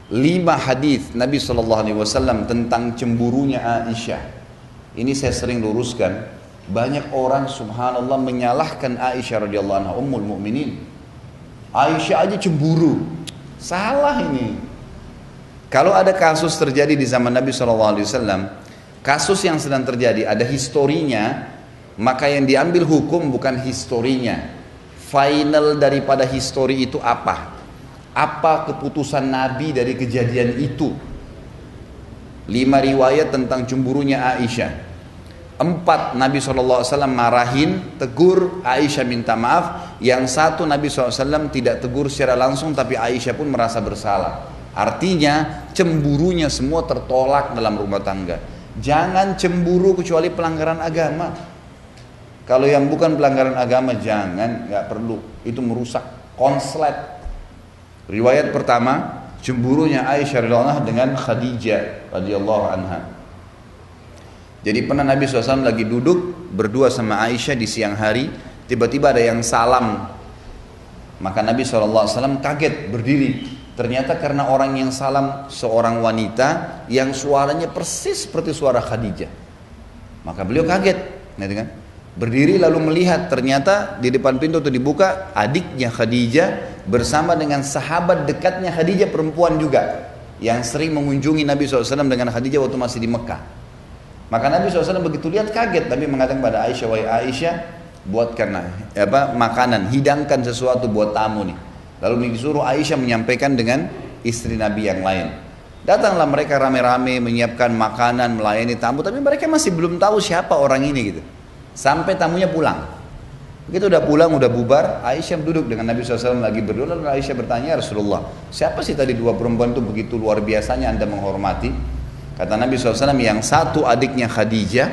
5 hadis Nabi SAW tentang cemburunya Aisyah. Ini saya sering luruskan. Banyak orang subhanallah menyalahkan Aisyah radhiyallahu anha, ummul mukminin. Aisyah aja cemburu. Salah ini. Kalau ada kasus terjadi di zaman Nabi SAW, kasus yang sedang terjadi ada historinya, maka yang diambil hukum bukan historinya. Final daripada histori itu apa? Apa keputusan Nabi dari kejadian itu? 5 riwayat tentang cemburunya Aisyah. 4 Nabi SAW marahin, tegur, Aisyah minta maaf. Yang 1 Nabi SAW tidak tegur secara langsung, tapi Aisyah pun merasa bersalah. Artinya cemburunya semua tertolak dalam rumah tangga. Jangan cemburu kecuali pelanggaran agama. Kalau yang bukan pelanggaran agama jangan, nggak perlu. Itu merusak konslet. Riwayat pertama, cemburunya Aisyah radhiyallahu anha dengan Khadijah radhiyallahu anha. Jadi pernah Nabi SAW lagi duduk berdua sama Aisyah di siang hari, tiba-tiba ada yang salam. Maka Nabi SAW kaget berdiri. Ternyata karena orang yang salam seorang wanita yang suaranya persis seperti suara Khadijah. Maka beliau kaget, gitu kan? Berdiri lalu melihat, ternyata di depan pintu itu dibuka, adiknya Khadijah bersama dengan sahabat dekatnya Khadijah, perempuan juga, yang sering mengunjungi Nabi SAW dengan Khadijah waktu masih di Mekah. Maka Nabi SAW begitu lihat kaget, Nabi mengatakan pada Aisyah, wahai Aisyah, buatkan makanan, hidangkan sesuatu buat tamu nih. Lalu disuruh Aisyah menyampaikan dengan istri Nabi yang lain. Datanglah mereka rame-rame menyiapkan makanan, melayani tamu, tapi mereka masih belum tahu siapa orang ini gitu. Sampai tamunya pulang. Begitu udah pulang, udah bubar, Aisyah duduk dengan Nabi SAW lagi berdua. Lalu Aisyah bertanya, Rasulullah, siapa sih tadi 2 perempuan itu begitu luar biasanya Anda menghormati? Kata Nabi SAW, yang satu adiknya Khadijah,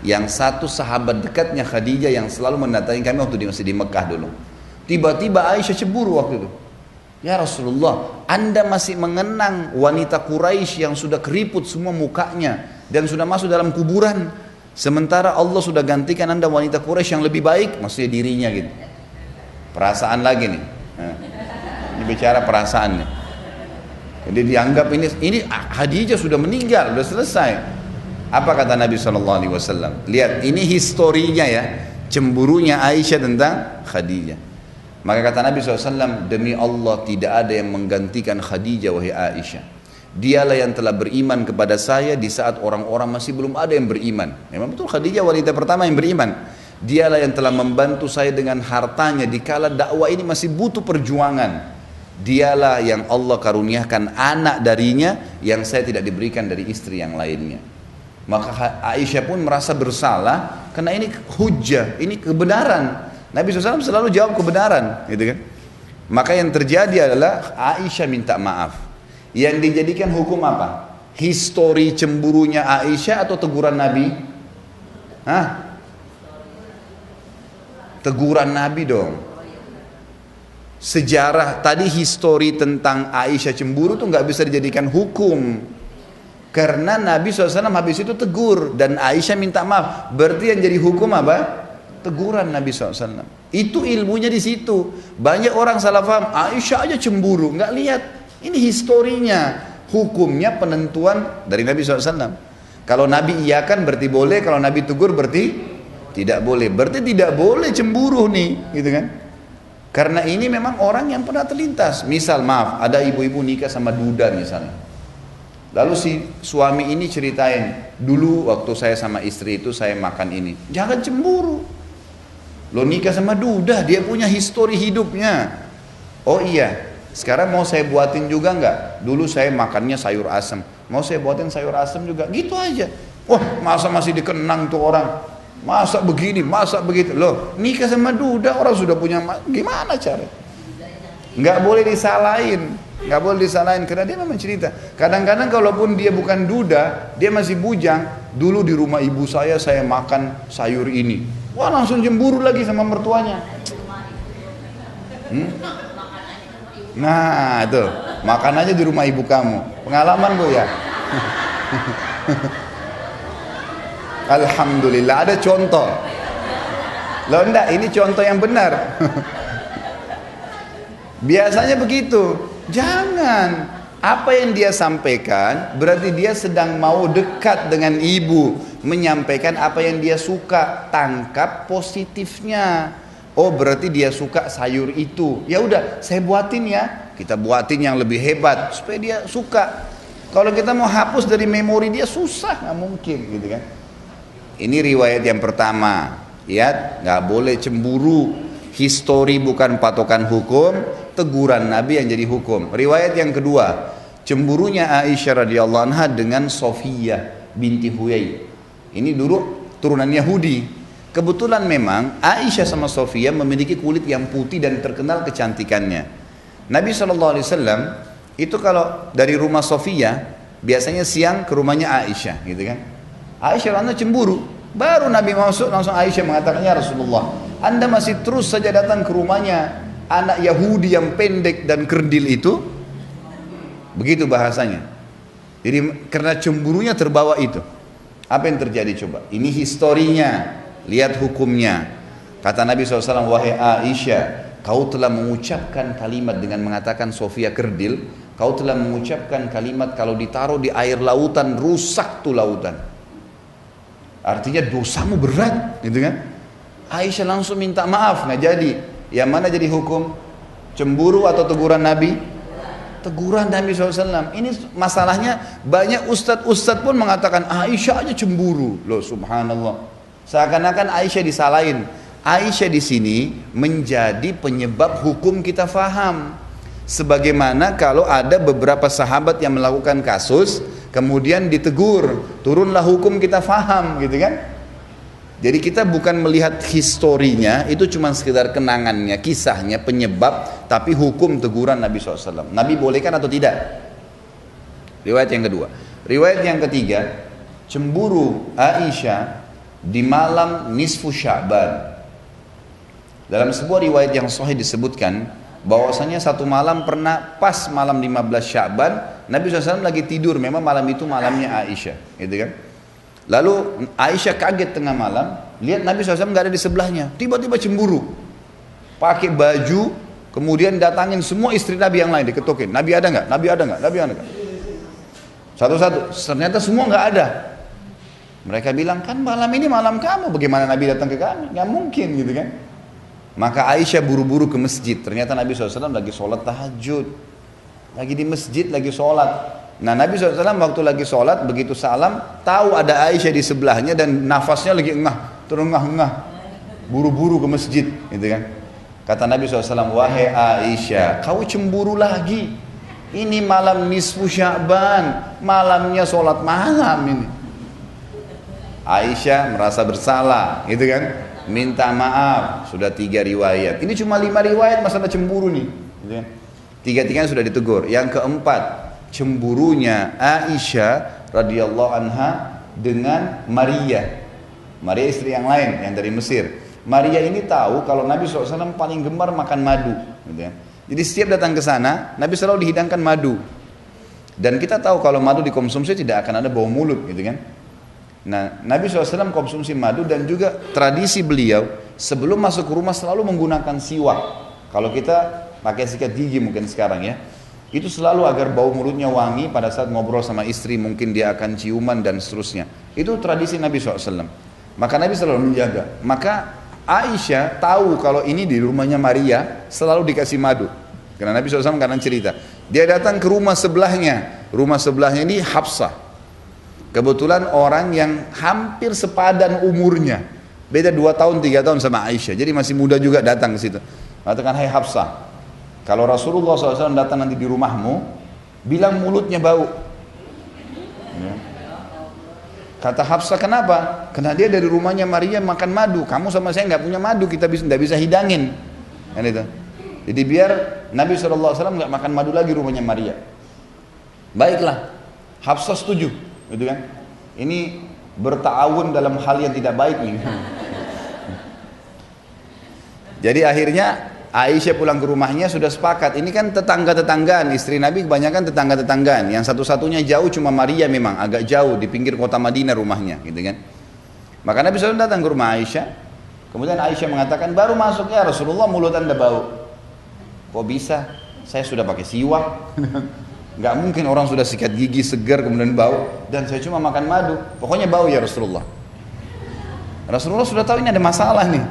yang satu sahabat dekatnya Khadijah yang selalu mendatangi kami waktu masih di Mekah dulu. Tiba-tiba Aisyah cemburu waktu itu. Ya Rasulullah, Anda masih mengenang wanita Quraisy yang sudah keriput semua mukanya dan sudah masuk dalam kuburan. Sementara Allah sudah gantikan Anda wanita Quraisy yang lebih baik, maksudnya dirinya gitu. Perasaan lagi nih. Ini bicara perasaan nih. Jadi dianggap ini Khadijah sudah meninggal, sudah selesai. Apa kata Nabi SAW? Lihat, ini historinya ya, cemburunya Aisyah tentang Khadijah. Maka kata Nabi SAW, demi Allah tidak ada yang menggantikan Khadijah wahai Aisyah. Dialah yang telah beriman kepada saya di saat orang-orang masih belum ada yang beriman. Memang betul Khadijah wanita pertama yang beriman. Dialah yang telah membantu saya dengan hartanya dikala dakwah ini masih butuh perjuangan. Dialah yang Allah karuniakan anak darinya yang saya tidak diberikan dari istri yang lainnya. Maka Aisyah pun merasa bersalah karena ini hujjah, ini kebenaran. Nabi SAW selalu jawab kebenaran, gitu kan? Maka yang terjadi adalah Aisyah minta maaf. Yang dijadikan hukum apa? Histori cemburunya Aisyah atau teguran Nabi? Hah? Teguran Nabi dong. Sejarah tadi histori tentang Aisyah cemburu tuh nggak bisa dijadikan hukum. Karena Nabi SAW habis itu tegur dan Aisyah minta maaf. Berarti yang jadi hukum apa? Teguran Nabi SAW. Itu ilmunya di situ. Banyak orang salah paham, Aisyah aja cemburu, nggak lihat. Ini historinya, hukumnya penentuan dari Nabi SAW. Kalau Nabi iyakan berarti boleh, kalau Nabi tegur berarti tidak boleh. Berarti tidak boleh cemburu nih, gitu kan? Karena ini memang orang yang pernah terlintas. Misal maaf, ada ibu-ibu nikah sama duda misalnya. Lalu si suami ini ceritain, dulu waktu saya sama istri itu saya makan ini. Jangan cemburu. Lo nikah sama duda, dia punya histori hidupnya. Oh iya, sekarang mau saya buatin juga enggak? Dulu saya makannya sayur asem, mau saya buatin sayur asem juga, gitu aja. Wah, masa masih dikenang tuh orang, masa begini, masa begitu. Loh, nikah sama duda, orang sudah punya, gimana cara? Nggak boleh disalahin, nggak boleh disalahin karena dia memang cerita. Kadang-kadang kalaupun dia bukan duda, dia masih bujang. Dulu di rumah ibu saya makan sayur ini. Wah, langsung cemburu lagi sama mertuanya. Nah itu, makan aja di rumah ibu kamu. Pengalaman bu ya. Alhamdulillah ada contoh. Loh enggak, ini contoh yang benar. Biasanya begitu. Jangan. Apa yang dia sampaikan berarti dia sedang mau dekat dengan ibu, menyampaikan apa yang dia suka, tangkap positifnya. Oh berarti dia suka sayur itu, ya udah saya buatin ya, kita buatin yang lebih hebat supaya dia suka. Kalau kita mau hapus dari memori dia susah, nggak mungkin gitu kan. Ini riwayat yang pertama, ya nggak boleh cemburu. Histori bukan patokan hukum, teguran Nabi yang jadi hukum. Riwayat yang kedua, cemburunya Aisyah radhiyallahu anha dengan Sofiyah binti Huyai. Ini dulu turunan Yahudi. Kebetulan memang Aisyah sama Sofiyah memiliki kulit yang putih dan terkenal kecantikannya. Nabi SAW itu kalau dari rumah Sofiyah biasanya siang ke rumahnya Aisyah, gitu kan? Aisyah radhiyallahu cemburu. Baru Nabi masuk langsung Aisyah mengatakan, ya Rasulullah, Anda masih terus saja datang ke rumahnya anak Yahudi yang pendek dan kerdil itu. Begitu bahasanya. Jadi karena cemburunya terbawa itu. Apa yang terjadi coba? Ini historinya, lihat hukumnya. Kata Nabi SAW, wahai Aisyah, kau telah mengucapkan kalimat dengan mengatakan Sofia kerdil. Kau telah mengucapkan kalimat kalau ditaruh di air lautan, rusak tuh lautan. Artinya dosamu berat, gitu kan? Aisyah langsung minta maaf, nggak jadi. Yang mana jadi hukum? Cemburu atau teguran Nabi? Teguran Nabi SAW. Ini masalahnya banyak ustadz pun mengatakan Aisyah aja cemburu. Loh subhanallah. Seakan-akan Aisyah disalahin. Aisyah di sini menjadi penyebab hukum kita faham. Sebagaimana kalau ada beberapa sahabat yang melakukan kasus, kemudian ditegur, turunlah hukum kita faham, gitu kan? Jadi kita bukan melihat historinya, itu cuma sekedar kenangannya, kisahnya, penyebab, tapi hukum teguran Nabi SAW. Nabi bolehkan atau tidak? Riwayat yang kedua. Riwayat yang ketiga, cemburu Aisyah di malam nisfu Sya'ban. Dalam sebuah riwayat yang sahih disebutkan, bahwasanya satu malam pernah pas malam 15 Sya'ban, Nabi SAW lagi tidur, memang malam itu malamnya Aisyah, gitu kan? Lalu Aisyah kaget tengah malam, lihat Nabi SAW nggak ada di sebelahnya, tiba-tiba cemburu, pakai baju, kemudian datangin semua istri Nabi yang lain, diketokin, Nabi ada nggak? Nabi ada nggak? Nabi ada nggak? Satu-satu, ternyata semua nggak ada. Mereka bilang, kan malam ini malam kamu, bagaimana Nabi datang ke kami? Nggak mungkin, gitu kan? Maka Aisyah buru-buru ke masjid, ternyata Nabi SAW lagi sholat tahajud, lagi di masjid, lagi sholat. Nah Nabi SAW waktu lagi sholat, begitu salam, tahu ada Aisyah di sebelahnya dan nafasnya lagi engah, terengah-engah, buru-buru ke masjid, gitu kan. Kata Nabi SAW, wahai Aisyah, kau cemburu lagi, ini malam nisfu Sya'ban, malamnya sholat malam ini. Aisyah merasa bersalah, gitu kan, minta maaf. Sudah 3 riwayat, ini cuma 5 riwayat masalah cemburu nih, gitu kan. 3-tiganya sudah ditegur. Yang keempat, cemburunya Aisyah radhiyallahu anha dengan Maria istri yang lain yang dari Mesir. Maria ini tahu kalau Nabi SAW paling gemar makan madu, gitu ya. Jadi setiap datang ke sana Nabi selalu dihidangkan madu, dan kita tahu kalau madu dikonsumsi tidak akan ada bau mulut, gitu kan. Nah Nabi SAW konsumsi madu, dan juga tradisi beliau sebelum masuk ke rumah selalu menggunakan siwak. Kalau kita pakai sikat gigi mungkin sekarang ya, itu selalu agar bau mulutnya wangi pada saat ngobrol sama istri, mungkin dia akan ciuman dan seterusnya. Itu tradisi Nabi SAW. Maka Nabi selalu menjaga. Maka Aisyah tahu kalau ini di rumahnya Maria selalu dikasih madu. Karena Nabi SAW kadang cerita, dia datang ke rumah sebelahnya. Rumah sebelahnya ini Hafsah. Kebetulan orang yang hampir sepadan umurnya. Beda 2 tahun 3 tahun sama Aisyah. Jadi masih muda juga datang ke situ. Katakan, hai Hafsah, kalau Rasulullah SAW datang nanti di rumahmu, bilang mulutnya bau. Ya. Kata Hafsah, kenapa? Karena dia dari rumahnya Maria makan madu. Kamu sama saya nggak punya madu, kita nggak bisa hidangin. Kan itu. Jadi biar Nabi SAW nggak makan madu lagi rumahnya Maria. Baiklah, Hafsah setuju, gitu kan? Ini bertawun dalam hal yang tidak baik nih. Jadi akhirnya Aisyah pulang ke rumahnya sudah sepakat. Ini kan tetangga-tetanggaan, istri Nabi kebanyakan tetangga-tetanggaan. Yang satu-satunya jauh cuma Maria, memang agak jauh di pinggir kota Madinah rumahnya, gitu kan. Maka Nabi SAW datang ke rumah Aisyah. Kemudian Aisyah mengatakan, baru masuk ya Rasulullah mulut anda bau. Kok bisa? Saya sudah pakai siwak. Nggak mungkin orang sudah sikat gigi segar kemudian bau, dan saya cuma makan madu, pokoknya bau ya Rasulullah. Rasulullah sudah tahu ini ada masalah nih,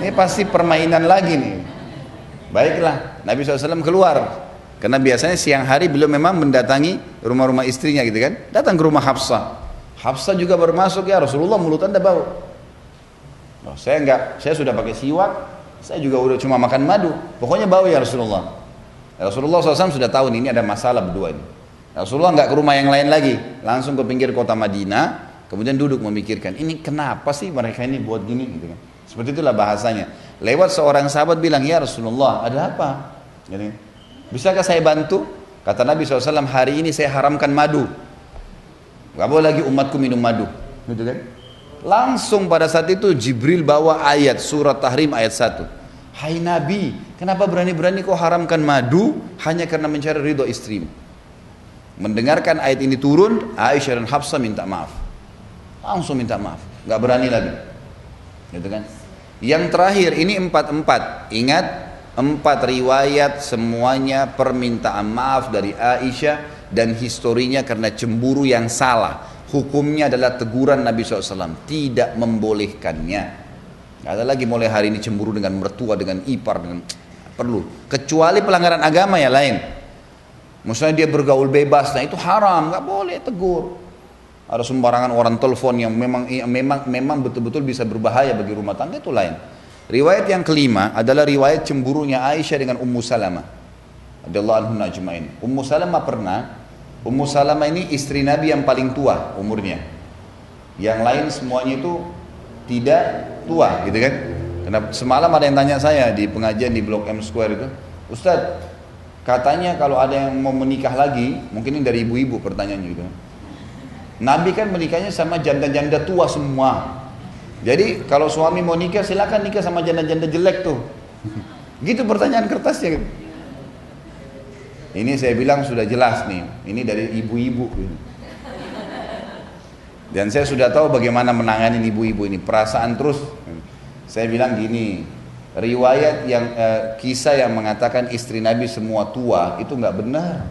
ini pasti permainan lagi nih. Baiklah, Nabi SAW keluar, karena biasanya siang hari beliau memang mendatangi rumah-rumah istrinya gitu kan, datang ke rumah Hafsah. Hafsah juga baru masuk, ya Rasulullah mulut anda bau. Oh, saya enggak, saya sudah pakai siwak, saya juga udah cuma makan madu, pokoknya bau ya Rasulullah. Rasulullah SAW sudah tahu nih, ini ada masalah berdua ini. Rasulullah enggak ke rumah yang lain lagi, langsung ke pinggir kota Madinah, kemudian duduk memikirkan, ini kenapa sih mereka ini buat gini gitu kan. Seperti itulah bahasanya. Lewat seorang sahabat bilang, ya Rasulullah ada apa? Jadi, bisakah saya bantu? Kata Nabi SAW, hari ini saya haramkan madu, gak boleh lagi umatku minum madu gitu kan. Langsung pada saat itu Jibril bawa ayat surat Tahrim ayat 1. Hai Nabi, kenapa berani-berani kau haramkan madu hanya karena mencari ridho istrimu? Mendengarkan ayat ini turun, Aisyah dan Hafsah minta maaf. Langsung minta maaf, gak berani lagi gitu kan. Yang terakhir ini 4 ingat, 4 riwayat semuanya permintaan maaf dari Aisyah, dan historinya karena cemburu yang salah. Hukumnya adalah teguran Nabi SAW, tidak membolehkannya. Gak ada lagi mulai hari ini cemburu dengan mertua, dengan ipar, dengan perlu. Kecuali pelanggaran agama ya lain. Misalnya dia bergaul bebas, nah itu haram, gak boleh tegur. Ada sembarangan orang telepon yang memang betul-betul bisa berbahaya bagi rumah tangga, itu lain. Riwayat yang kelima adalah riwayat cemburunya Aisyah dengan Ummu Salamah radhiyallahu anha ajmain. Ummu Salamah ini istri Nabi yang paling tua umurnya. Yang lain semuanya itu tidak tua gitu kan. Karena semalam ada yang tanya saya di pengajian di Blok M Square itu, Ustadz, katanya kalau ada yang mau menikah lagi, mungkin ini dari ibu-ibu pertanyaannya gitu. Nabi kan menikahnya sama janda-janda tua semua. Jadi kalau suami mau nikah, silakan nikah sama janda-janda jelek tuh. Gitu pertanyaan kertasnya. Ini saya bilang sudah jelas nih, ini dari ibu-ibu. Dan saya sudah tahu bagaimana menangani ibu-ibu ini, perasaan terus. Saya bilang gini, riwayat yang kisah yang mengatakan istri Nabi semua tua itu nggak benar.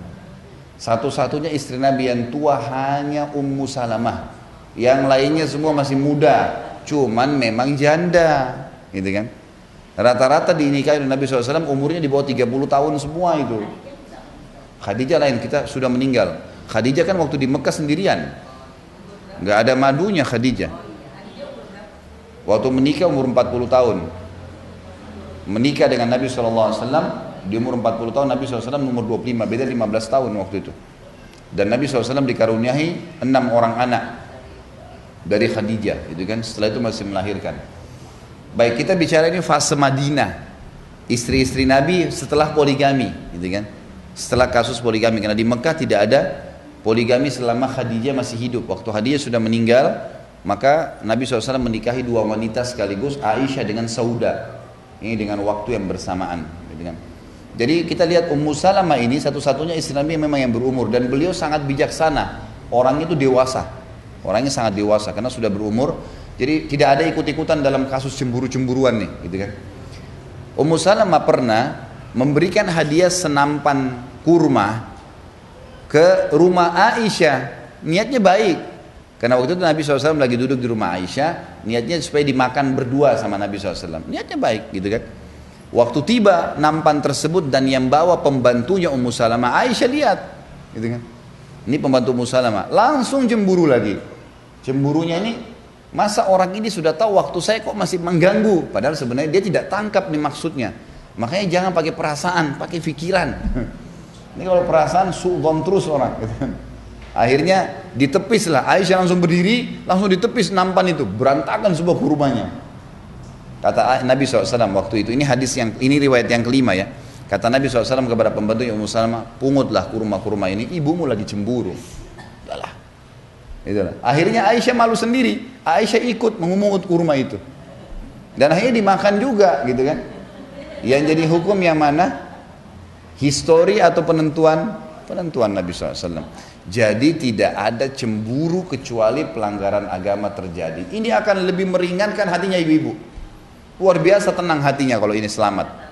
Satu-satunya istri Nabi yang tua hanya Ummu Salamah. Yang lainnya semua masih muda, cuman memang janda, gitu kan. Rata-rata dinikahi Nabi SAW umurnya di bawah 30 tahun semua itu. Khadijah lain, kita sudah meninggal. Khadijah kan waktu di Mekah sendirian, nggak ada madunya Khadijah. Waktu menikah umur 40 tahun. Menikah dengan Nabi SAW di umur 40 tahun, Nabi SAW umur 25, beda 15 tahun waktu itu. Dan Nabi SAW dikaruniai 6 orang anak dari Khadijah, itu kan. Setelah itu masih melahirkan. Baik, kita bicara ini fase Madinah, istri-istri Nabi setelah poligami, gitu kan. Setelah kasus poligami, karena di Mekah tidak ada poligami selama Khadijah masih hidup. Waktu Khadijah sudah meninggal, maka Nabi SAW menikahi 2 wanita sekaligus, Aisyah dengan Sauda. Ini dengan waktu yang bersamaan, gitu kan. Jadi kita lihat Ummu Salamah ini satu-satunya istri Nabi yang memang yang berumur, dan beliau sangat bijaksana. Orang itu dewasa, orangnya sangat dewasa karena sudah berumur. Jadi tidak ada ikut-ikutan dalam kasus cemburu-cemburuan nih, gitu kan. Ummu Salamah pernah memberikan hadiah senampan kurma ke rumah Aisyah. Niatnya baik, karena waktu itu Nabi SAW lagi duduk di rumah Aisyah, niatnya supaya dimakan berdua sama Nabi SAW. Niatnya baik, gitu kan. Waktu tiba nampan tersebut dan yang bawa pembantunya Ummu Salamah, Aisyah lihat, gitu kan. Ini pembantu Ummu Salamah, langsung cemburu lagi. Cemburunya ini, masa orang ini sudah tahu waktu saya kok masih mengganggu, padahal sebenarnya dia tidak tangkap nih maksudnya. Makanya jangan pakai perasaan, pakai pikiran. Ini kalau perasaan suudzon terus orang, gitu kan. Akhirnya ditepis lah, Aisyah langsung berdiri, langsung ditepis nampan itu, berantakan sebuah kurmanya. Kata Nabi SAW waktu itu, ini hadis yang, ini riwayat yang kelima ya. Kata Nabi SAW kepada pembantunya Ummu Salamah, pungutlah kurma-kurma ini, ibumu lagi cemburu. Udahlah. Itulah. Akhirnya Aisyah malu sendiri, Aisyah ikut mengumungut kurma itu. Dan akhirnya dimakan juga, gitu kan. Yang jadi hukum yang mana? Histori atau penentuan? Penentuan Nabi SAW. Jadi tidak ada cemburu kecuali pelanggaran agama terjadi. Ini akan lebih meringankan hatinya ibu-ibu. Luar biasa tenang hatinya kalau ini selamat.